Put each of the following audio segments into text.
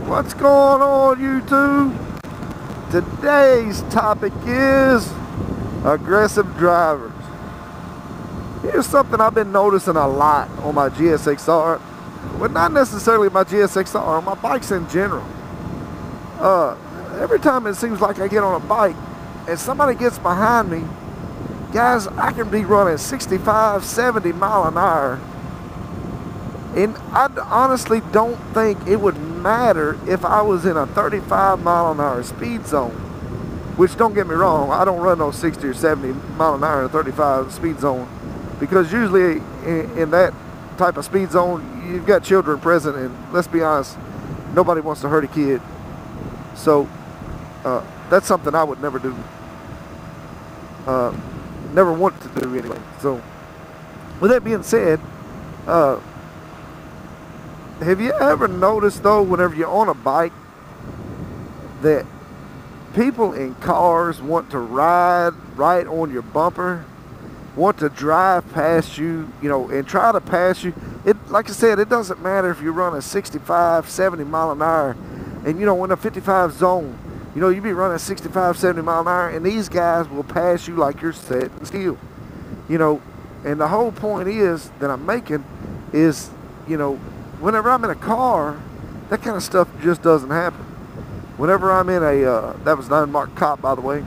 What's going on, YouTube? Today's topic is aggressive drivers. Here's something I've been noticing a lot on my GSXR. Well, not necessarily my GSXR, on my bikes in general. Every time it seems like I get on a bike and somebody gets behind me, guys, I can be running 65, 70 mile an hour. And I honestly don't think it would matter if I was in a 35 mile an hour speed zone. Which, don't get me wrong, I don't run no 60 or 70 mile an hour in a 35 speed zone. Because usually in that type of speed zone, you've got children present, and let's be honest, nobody wants to hurt a kid. So that's something I would never do. Never want to do anyway. So with that being said, have you ever noticed though, whenever you're on a bike, that people in cars want to ride right on your bumper, want to drive past you, and try to pass you? Like I said, it doesn't matter if you run a 65, 70 mile an hour, and in a 55 zone, you be running 65, 70 mile an hour, and these guys will pass you like you're sitting still. And the whole point is that I'm making is, whenever I'm in a car, that kind of stuff just doesn't happen. Whenever I'm in a, that was an unmarked cop, by the way.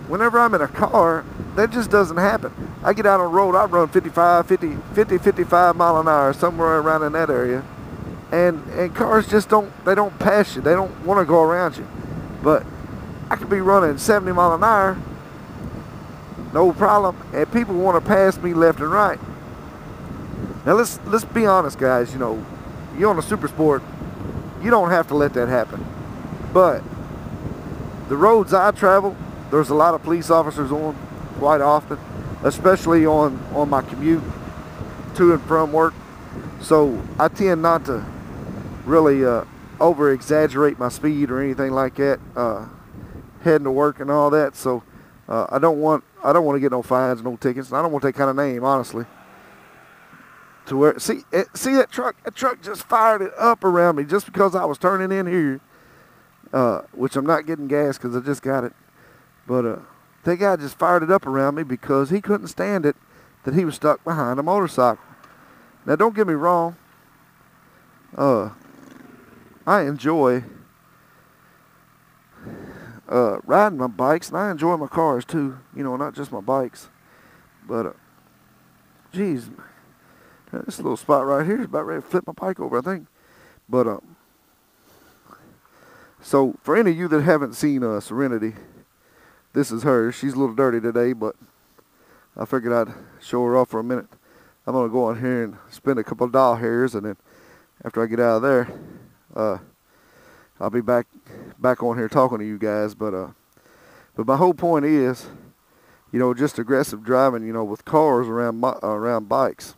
Whenever I'm in a car, that just doesn't happen. I get out on the road, I run 55 mile an hour, somewhere around in that area. And cars just don't pass you. They don't want to go around you. But I could be running 70 mile an hour, no problem, and people want to pass me left and right. Now let's be honest, guys. You're on a super sport, you don't have to let that happen. But the roads I travel, there's a lot of police officers on quite often, especially on my commute to and from work. So I tend not to really over exaggerate my speed or anything like that, heading to work and all that. So I don't want to get no fines, no tickets, and I don't want that kind of name, honestly. To where see that truck just fired it up around me just because I was turning in here, which I'm not getting gas because I just got it. But that guy just fired it up around me because he couldn't stand it that he was stuck behind a motorcycle. Now don't get me wrong, I enjoy riding my bikes, and I enjoy my cars too, not just my bikes. But geez, this little spot right here is about ready to flip my bike over, I think. But so for any of you that haven't seen Serenity, this is her. She's a little dirty today, but I figured I'd show her off for a minute. I'm gonna go on here and spend a couple of doll hairs, and then after I get out of there, I'll be back on here talking to you guys. But my whole point is, just aggressive driving, with cars around bikes.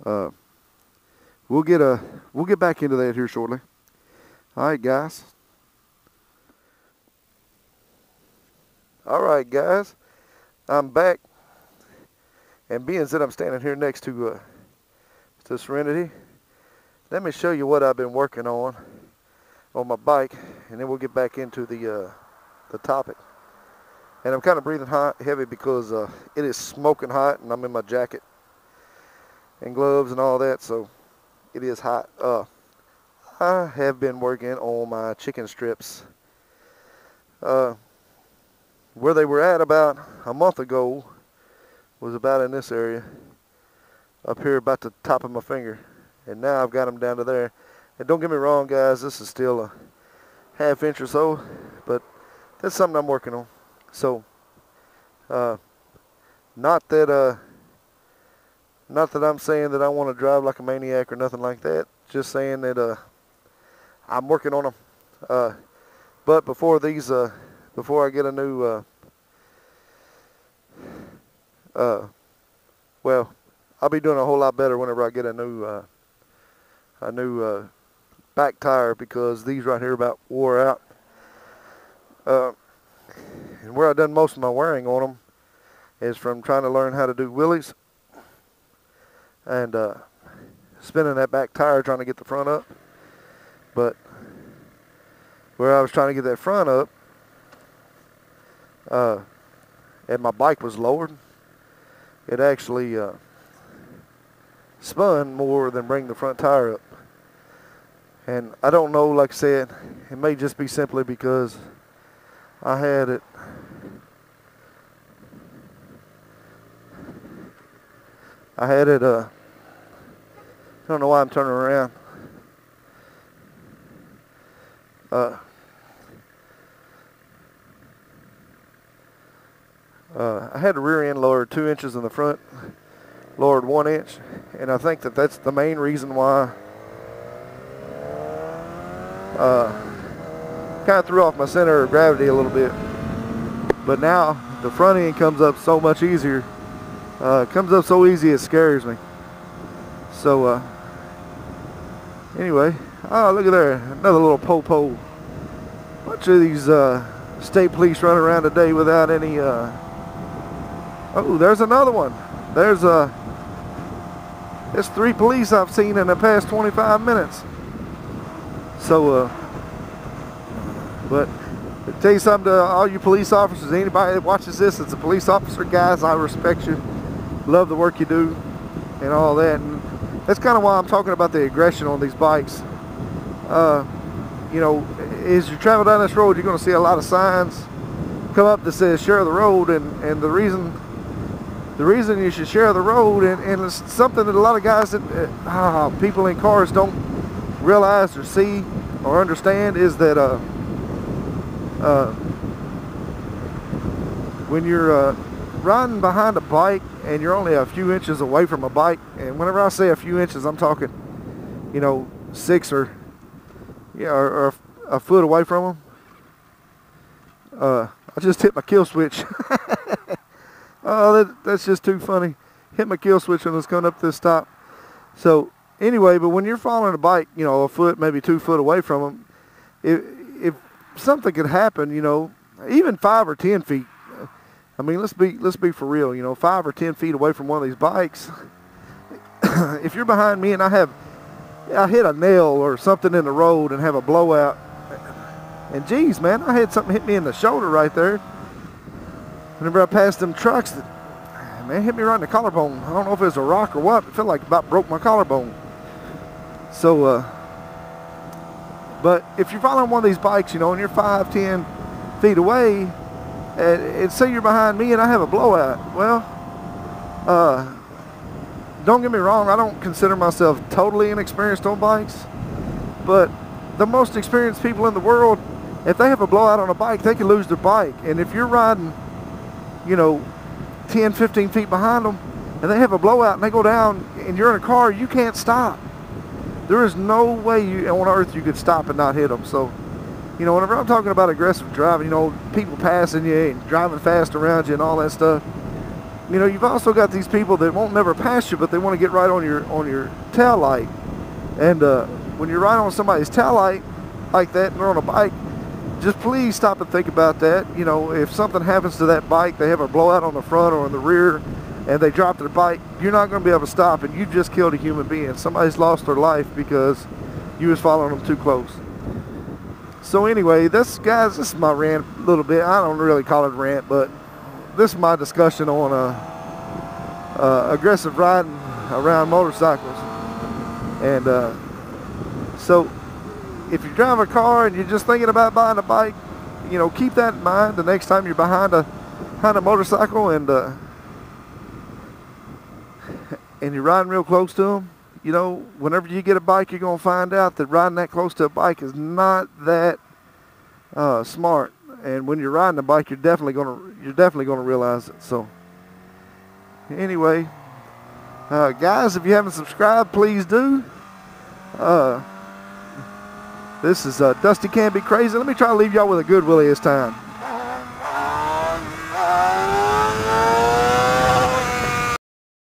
We'll get back into that here shortly. All right, guys. All right, guys. I'm back, and being that I'm standing here next to Serenity, let me show you what I've been working on my bike, and then we'll get back into the topic. And I'm kind of breathing heavy because it is smoking hot, and I'm in my jacket and gloves and all that, so it is hot. I have been working on my chicken strips. Where they were at about a month ago was about in this area, up here about the top of my finger, and now I've got them down to there. And don't get me wrong, guys, this is still a half inch or so, but that's something I'm working on. So not that I'm saying that I want to drive like a maniac or nothing like that, just saying that I'm working on them. But before I get a new well, I'll be doing a whole lot better whenever I get a new back tire, because these right here about wore out. And where I've done most of my wearing on them is from trying to learn how to do wheelies. and spinning that back tire trying to get the front up. But where I was trying to get that front up, and my bike was lowered, it actually spun more than bring the front tire up. And I don't know, like I said, it may just be simply because I had it I don't know why I'm turning around. I had the rear end lowered 2 inches in the front, lowered 1 inch, and I think that's the main reason why kind of threw off my center of gravity a little bit. But now the front end comes up so much easier. Comes up so easy it scares me. So anyway, oh, look at there, another little po-po. Bunch of these state police running around today without any oh, there's another one. There's 3 police I've seen in the past 25 minutes. So but to tell you something to all you police officers, anybody that watches this that's a police officer, guys, I respect you, love the work you do and all that. And that's kind of why I'm talking about the aggression on these bikes. You know, as you travel down this road, you're going to see a lot of signs come up that says share the road, and the reason you should share the road, and it's something that a lot of guys that people in cars don't realize or see or understand, is that when you're riding behind a bike and you're only a few inches away from a bike, and whenever I say a few inches, I'm talking, you know, 6 or a foot away from them. I just hit my kill switch. Oh, that's just too funny. Hit my kill switch when I was coming up to the stop. So anyway, but when you're following a bike, you know, a foot, maybe 2 foot away from them, if something could happen, you know, even 5 or 10 feet. I mean, let's be for real. You know, 5 or 10 feet away from one of these bikes. If you're behind me and I hit a nail or something in the road and have a blowout, and geez, man, I had something hit me in the shoulder right there. Whenever I passed them trucks, that, man, hit me right in the collarbone. I don't know if it was a rock or what. It felt like it about broke my collarbone. So, but if you're following one of these bikes, you know, and you're 5, 10 feet away, and say you're behind me and I have a blowout, well, don't get me wrong, I don't consider myself totally inexperienced on bikes, but the most experienced people in the world, if they have a blowout on a bike, they can lose their bike. And if you're riding, you know, 10, 15 feet behind them, and they have a blowout and they go down and you're in a car, you can't stop. There is no way on earth you could stop and not hit them. So, you know, whenever I'm talking about aggressive driving, you know, people passing you and driving fast around you and all that stuff, you know, you've also got these people that won't never pass you, but they want to get right on your tail light. And when you're right on somebody's tail light like that and they're on a bike, just please stop and think about that. You know, if something happens to that bike, they have a blowout on the front or in the rear, and they drop their bike, you're not going to be able to stop, and you just killed a human being. Somebody's lost their life because you was following them too close. So anyway, guys, this is my rant a little bit. I don't really call it a rant, but this is my discussion on aggressive riding around motorcycles. And so if you drive a car and you're just thinking about buying a bike, you know, keep that in mind the next time you're behind a motorcycle and you're riding real close to them. You know, whenever you get a bike, you're going to find out that riding that close to a bike is not that smart. And when you're riding a bike, you're definitely going to realize it. So anyway, guys, if you haven't subscribed, please do. This is Dusty Can Be Crazy. Let me try to leave y'all with a good Willie this time.